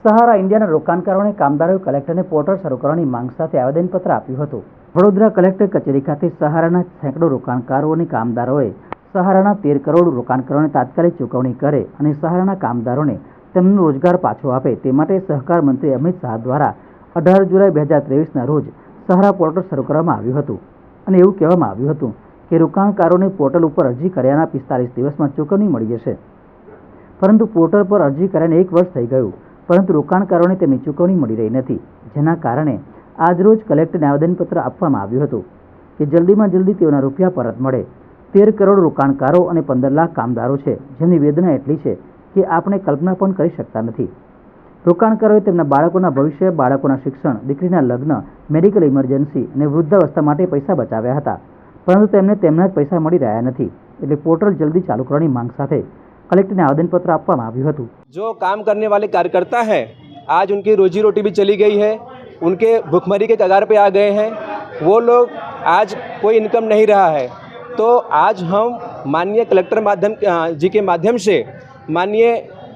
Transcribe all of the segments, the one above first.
સહારા ઇન્ડિયાના રોકાણકારોને કામદારોએ કલેક્ટરને પોર્ટલ શરૂ કરવાની માંગ સાથે આવેદનપત્ર આપ્યું હતું। વડોદરા કલેક્ટર કચેરી ખાતે સહારાના સેંકડો રોકાણકારો અને કામદારોએ સહારાના 13 કરોડ રોકાણકારોને તાત્કાલિક ચૂકવણી કરે અને સહારાના કામદારોને તેમનો રોજગાર પાછો આપે તે માટે સહકાર મંત્રી અમિત શાહ દ્વારા 18 જુલાઈ 2023ના રોજ સહારા પોર્ટલ શરૂ કરવામાં આવ્યું હતું અને એવું કહેવામાં આવ્યું હતું કે રોકાણકારોને પોર્ટલ ઉપર અરજી કર્યાના 45 દિવસમાં ચૂકવણી મળી જશે, પરંતુ પોર્ટલ પર અરજી કર્યાને 1 વર્ષ થઈ ગયું, પરંતુ રોકાણકારોને તેમની ચૂકવણી મળી રહી નથી, જેના કારણે આજરોજ કલેક્ટરને આવેદનપત્ર આપવામાં આવ્યું હતું કે જલ્દીમાં જલ્દી તેઓના રૂપિયા પરત મળે। 13 કરોડ રોકાણકારો અને 15 લાખ કામદારો છે, જેમની વેદના એટલી છે કે આપણે કલ્પના પણ કરી શકતા નથી। રોકાણકારોએ તેમના બાળકોના ભવિષ્ય, બાળકોના શિક્ષણ, દીકરીના લગ્ન, મેડિકલ ઇમરજન્સી અને વૃદ્ધાવસ્થા માટે પૈસા બચાવ્યા હતા, પરંતુ તેમને તેમના જ પૈસા મળી રહ્યા નથી, એટલે પોર્ટલ जल्दी चालू करने मांग साथे कलेक्टर ने आवेदन पत्र आपवामां आव्युं हतुं। जो काम करने वाले कार्यकर्ता हैं, आज उनकी रोजी रोटी भी चली गई है, उनके भुखमरी के कगार पे आ गए हैं, वो लोग आज कोई इनकम नहीं रहा है। तो आज हम माननीय कलेक्टर जी के माध्यम से माननीय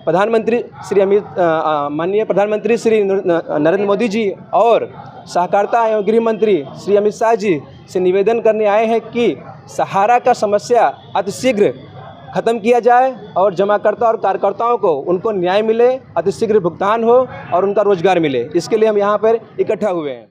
प्रधानमंत्री श्री नरेंद्र मोदी जी और सहकारिता एवं गृह मंत्री श्री अमित शाह जी से निवेदन करने आए हैं कि सहारा का समस्या अतिशीघ्र ख़त्म किया जाए और जमाकर्ता और कार्यकर्ताओं को उनको न्याय मिले, अतिशीघ्र भुगतान हो और उनका रोजगार मिले। इसके लिए हम यहाँ पर इकट्ठा हुए हैं।